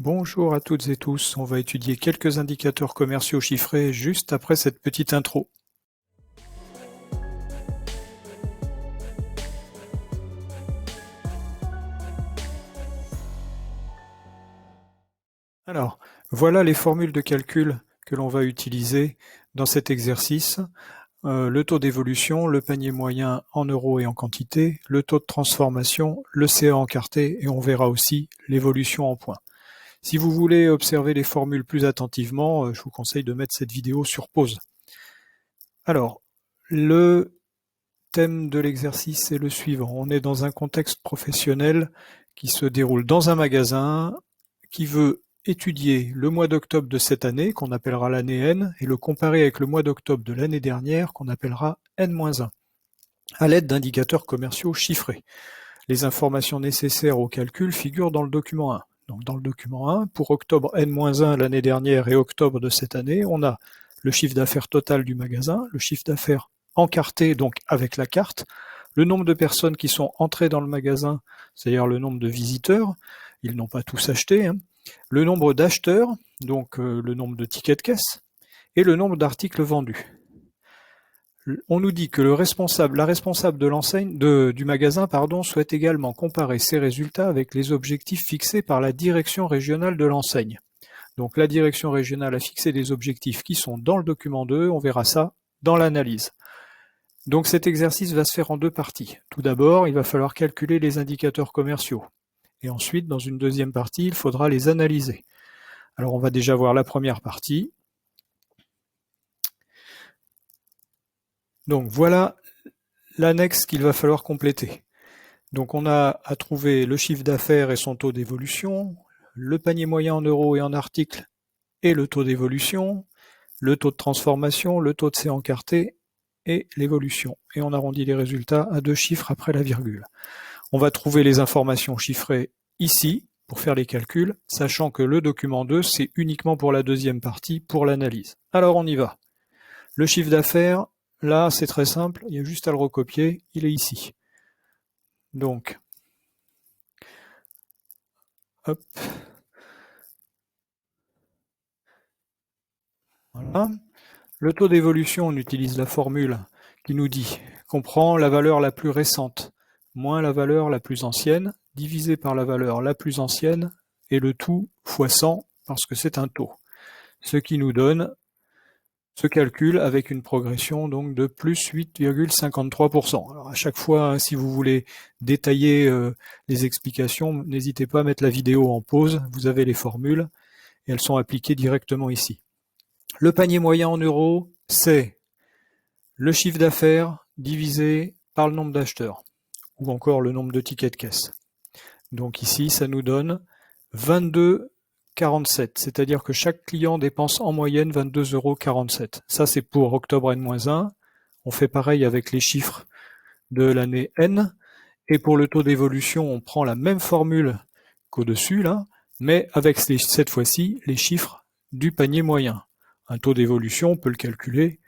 Bonjour à toutes et tous, on va étudier quelques indicateurs commerciaux chiffrés juste après cette petite intro. Alors, voilà les formules de calcul que l'on va utiliser dans cet exercice. Le taux d'évolution, le panier moyen en euros et en quantité, le taux de transformation, le CA encarté et on verra aussi l'évolution en points. Si vous voulez observer les formules plus attentivement, je vous conseille de mettre cette vidéo sur pause. Alors, le thème de l'exercice est le suivant. On est dans un contexte professionnel qui se déroule dans un magasin qui veut étudier le mois d'octobre de cette année, qu'on appellera l'année N, et le comparer avec le mois d'octobre de l'année dernière, qu'on appellera N-1, à l'aide d'indicateurs commerciaux chiffrés. Les informations nécessaires au calcul figurent dans le document 1. Donc dans le document 1, pour octobre N-1 l'année dernière et octobre de cette année, on a le chiffre d'affaires total du magasin, le chiffre d'affaires encarté, donc avec la carte, le nombre de personnes qui sont entrées dans le magasin, c'est-à-dire le nombre de visiteurs, ils n'ont pas tous acheté, le nombre d'acheteurs, donc le nombre de tickets de caisse, et le nombre d'articles vendus. On nous dit que la responsable de l'enseigne du magasin souhaite également comparer ses résultats avec les objectifs fixés par la direction régionale de l'enseigne. Donc la direction régionale a fixé des objectifs qui sont dans le document 2, on verra ça dans l'analyse. Donc cet exercice va se faire en deux parties. Tout d'abord, il va falloir calculer les indicateurs commerciaux. Et ensuite, dans une deuxième partie, il faudra les analyser. Alors on va déjà voir la première partie. Donc voilà l'annexe qu'il va falloir compléter. Donc on a à trouver le chiffre d'affaires et son taux d'évolution, le panier moyen en euros et en articles et le taux d'évolution, le taux de transformation, le taux de C encarté et l'évolution. Et on arrondit les résultats à deux chiffres après la virgule. On va trouver les informations chiffrées ici pour faire les calculs, sachant que le document 2, c'est uniquement pour la deuxième partie, pour l'analyse. Alors on y va. Le chiffre d'affaires, là c'est très simple, il y a juste à le recopier, il est ici. Donc, hop. Voilà. Le taux d'évolution, on utilise la formule qui nous dit qu'on prend la valeur la plus récente moins la valeur la plus ancienne, divisé par la valeur la plus ancienne, et le tout fois 100, parce que c'est un taux. Ce qui nous donne ce calcul avec une progression donc de plus 8,53%. Alors à chaque fois, si vous voulez détailler les explications, n'hésitez pas à mettre la vidéo en pause, vous avez les formules, et elles sont appliquées directement ici. Le panier moyen en euros, c'est le chiffre d'affaires divisé par le nombre d'acheteurs, ou encore le nombre de tickets de caisse. Donc ici, ça nous donne 22,47, c'est-à-dire que chaque client dépense en moyenne 22,47 €. Ça, c'est pour octobre N-1. On fait pareil avec les chiffres de l'année N. Et pour le taux d'évolution, on prend la même formule qu'au-dessus, là, mais avec cette fois-ci les chiffres du panier moyen. Un taux d'évolution, on peut le calculer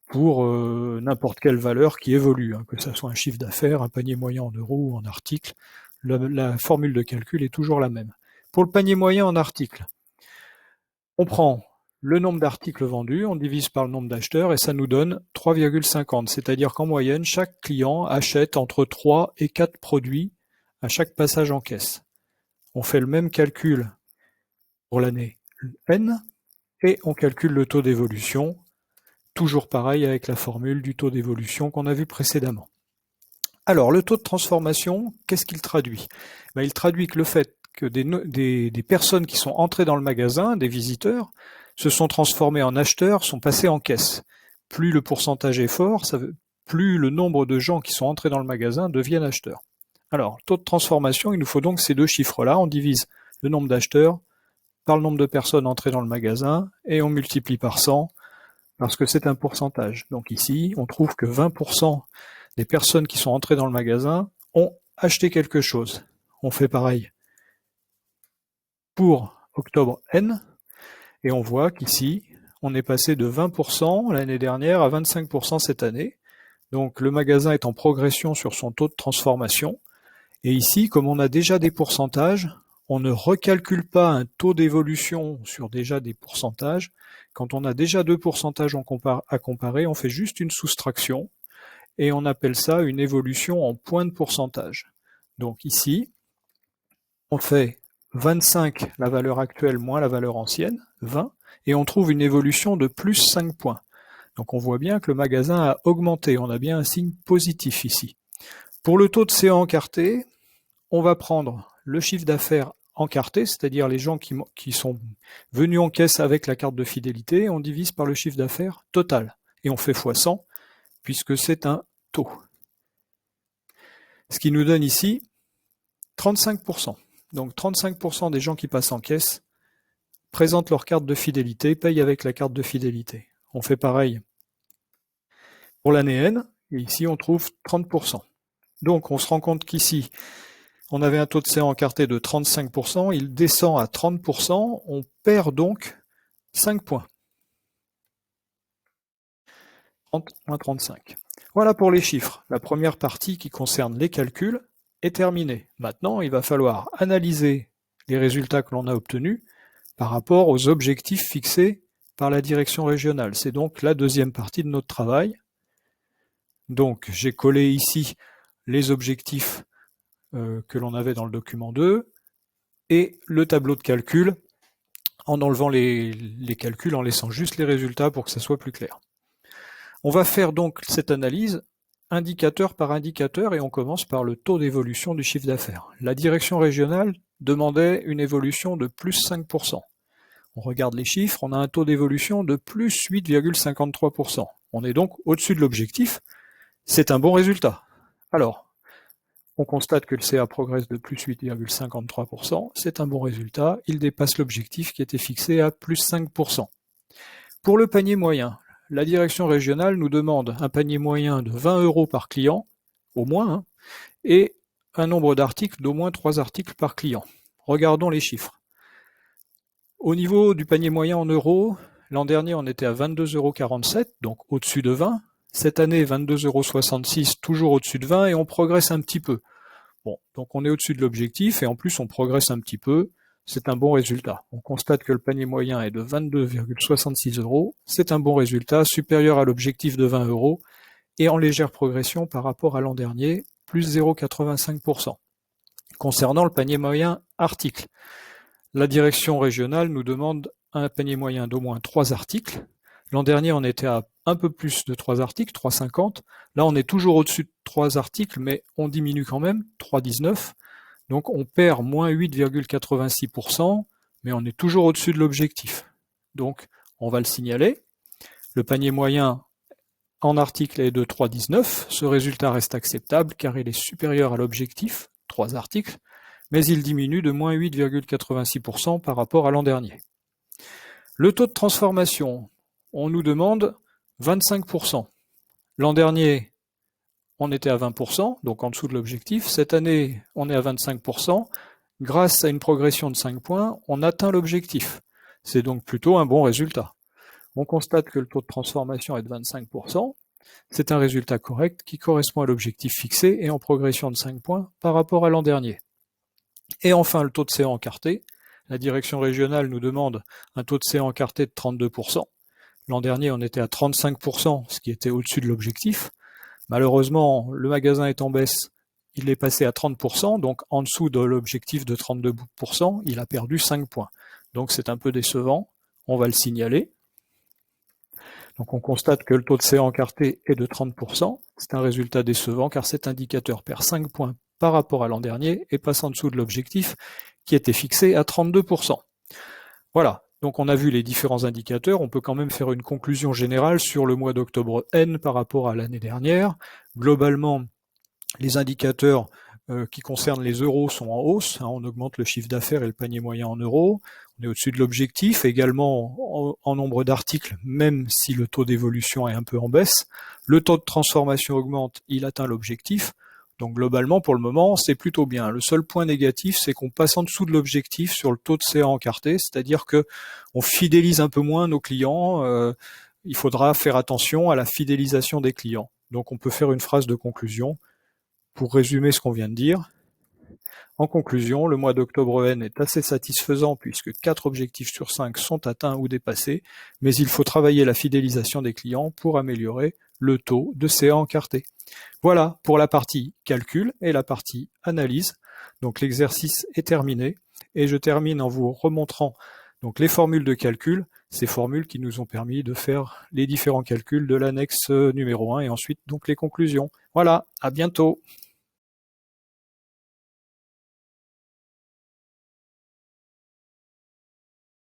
pour n'importe quelle valeur qui évolue, que ce soit un chiffre d'affaires, un panier moyen en euros ou en articles, la formule de calcul est toujours la même. Pour le panier moyen en articles, on prend le nombre d'articles vendus, on divise par le nombre d'acheteurs et ça nous donne 3,50, c'est-à-dire qu'en moyenne, chaque client achète entre 3 et 4 produits à chaque passage en caisse. On fait le même calcul pour l'année N et on calcule le taux d'évolution, toujours pareil avec la formule du taux d'évolution qu'on a vu précédemment. Alors, le taux de transformation, qu'est-ce qu'il traduit? Il traduit que le fait que des personnes qui sont entrées dans le magasin, des visiteurs, se sont transformées en acheteurs, sont passées en caisse. Plus le pourcentage est fort, plus le nombre de gens qui sont entrés dans le magasin deviennent acheteurs. Alors, taux de transformation, il nous faut donc ces deux chiffres-là. On divise le nombre d'acheteurs par le nombre de personnes entrées dans le magasin et on multiplie par 100 parce que c'est un pourcentage. Donc ici, on trouve que 20% des personnes qui sont entrées dans le magasin ont acheté quelque chose. On fait pareil pour octobre N, et on voit qu'ici, on est passé de 20% l'année dernière à 25% cette année. Donc le magasin est en progression sur son taux de transformation. Et ici, comme on a déjà des pourcentages, on ne recalcule pas un taux d'évolution sur déjà des pourcentages. Quand on a déjà deux pourcentages à comparer, on fait juste une soustraction et on appelle ça une évolution en points de pourcentage. Donc ici, on fait 25, la valeur actuelle, moins la valeur ancienne, 20, et on trouve une évolution de plus 5 points. Donc on voit bien que le magasin a augmenté, on a bien un signe positif ici. Pour le taux de CA encarté, on va prendre le chiffre d'affaires encarté, c'est-à-dire les gens qui sont venus en caisse avec la carte de fidélité, on divise par le chiffre d'affaires total, et on fait x100, puisque c'est un taux. Ce qui nous donne ici 35%. Donc 35% des gens qui passent en caisse présentent leur carte de fidélité, payent avec la carte de fidélité. On fait pareil pour l'année N, et ici on trouve 30%. Donc on se rend compte qu'ici, on avait un taux de CA encarté de 35%, il descend à 30%, on perd donc 5 points. 30 moins 35. Voilà pour les chiffres. La première partie qui concerne les calculs est terminée. Maintenant, il va falloir analyser les résultats que l'on a obtenus par rapport aux objectifs fixés par la direction régionale. C'est donc la deuxième partie de notre travail. Donc, j'ai collé ici les objectifs que l'on avait dans le document 2 et le tableau de calcul en enlevant les calculs, en laissant juste les résultats pour que ça soit plus clair. On va faire donc cette analyse indicateur par indicateur et on commence par le taux d'évolution du chiffre d'affaires. La direction régionale demandait une évolution de plus 5%. On regarde les chiffres, on a un taux d'évolution de plus 8,53%. On est donc au-dessus de l'objectif. C'est un bon résultat. Alors, on constate que le CA progresse de plus 8,53%. C'est un bon résultat. Il dépasse l'objectif qui était fixé à plus 5%. Pour le panier moyen, la direction régionale nous demande un panier moyen de 20 € par client, au moins, et un nombre d'articles d'au moins 3 articles par client. Regardons les chiffres. Au niveau du panier moyen en euros, l'an dernier on était à 22,47 €, donc au-dessus de 20. Cette année 22,66 €, toujours au-dessus de 20, et on progresse un petit peu. Bon, donc on est au-dessus de l'objectif, et en plus on progresse un petit peu. C'est un bon résultat. On constate que le panier moyen est de 22,66 €. C'est un bon résultat, supérieur à l'objectif de 20 € et en légère progression par rapport à l'an dernier, plus 0,85%. Concernant le panier moyen article, la direction régionale nous demande un panier moyen d'au moins 3 articles. L'an dernier, on était à un peu plus de 3 articles, 3,50. Là, on est toujours au-dessus de 3 articles, mais on diminue quand même, 3,19. Donc on perd moins 8,86%, mais on est toujours au-dessus de l'objectif. Donc on va le signaler. Le panier moyen en article est de 3,19. Ce résultat reste acceptable car il est supérieur à l'objectif, 3 articles, mais il diminue de moins 8,86% par rapport à l'an dernier. Le taux de transformation, on nous demande 25%. L'an dernier, on était à 20%, donc en dessous de l'objectif. Cette année, on est à 25%. Grâce à une progression de 5 points, on atteint l'objectif. C'est donc plutôt un bon résultat. On constate que le taux de transformation est de 25%. C'est un résultat correct qui correspond à l'objectif fixé et en progression de 5 points par rapport à l'an dernier. Et enfin, le taux de CA encarté. La direction régionale nous demande un taux de CA encarté de 32%. L'an dernier, on était à 35%, ce qui était au-dessus de l'objectif. Malheureusement, le magasin est en baisse, il est passé à 30%, donc en dessous de l'objectif de 32%, il a perdu 5 points. Donc c'est un peu décevant, on va le signaler. Donc on constate que le taux de CA encarté est de 30%, c'est un résultat décevant car cet indicateur perd 5 points par rapport à l'an dernier et passe en dessous de l'objectif qui était fixé à 32%. Voilà. Donc on a vu les différents indicateurs, on peut quand même faire une conclusion générale sur le mois d'octobre N par rapport à l'année dernière. Globalement, les indicateurs qui concernent les euros sont en hausse, on augmente le chiffre d'affaires et le panier moyen en euros, on est au-dessus de l'objectif, également en nombre d'articles, même si le taux d'évolution est un peu en baisse. Le taux de transformation augmente, il atteint l'objectif. Donc globalement, pour le moment, c'est plutôt bien. Le seul point négatif, c'est qu'on passe en dessous de l'objectif sur le taux de CA encarté, c'est-à-dire que on fidélise un peu moins nos clients. Il faudra faire attention à la fidélisation des clients. Donc on peut faire une phrase de conclusion pour résumer ce qu'on vient de dire. En conclusion, le mois d'octobre N est assez satisfaisant puisque 4 objectifs sur 5 sont atteints ou dépassés, mais il faut travailler la fidélisation des clients pour améliorer le taux de CA encarté. Voilà pour la partie calcul et la partie analyse. Donc l'exercice est terminé et je termine en vous remontrant donc les formules de calcul, ces formules qui nous ont permis de faire les différents calculs de l'annexe numéro 1 et ensuite donc les conclusions. Voilà, à bientôt.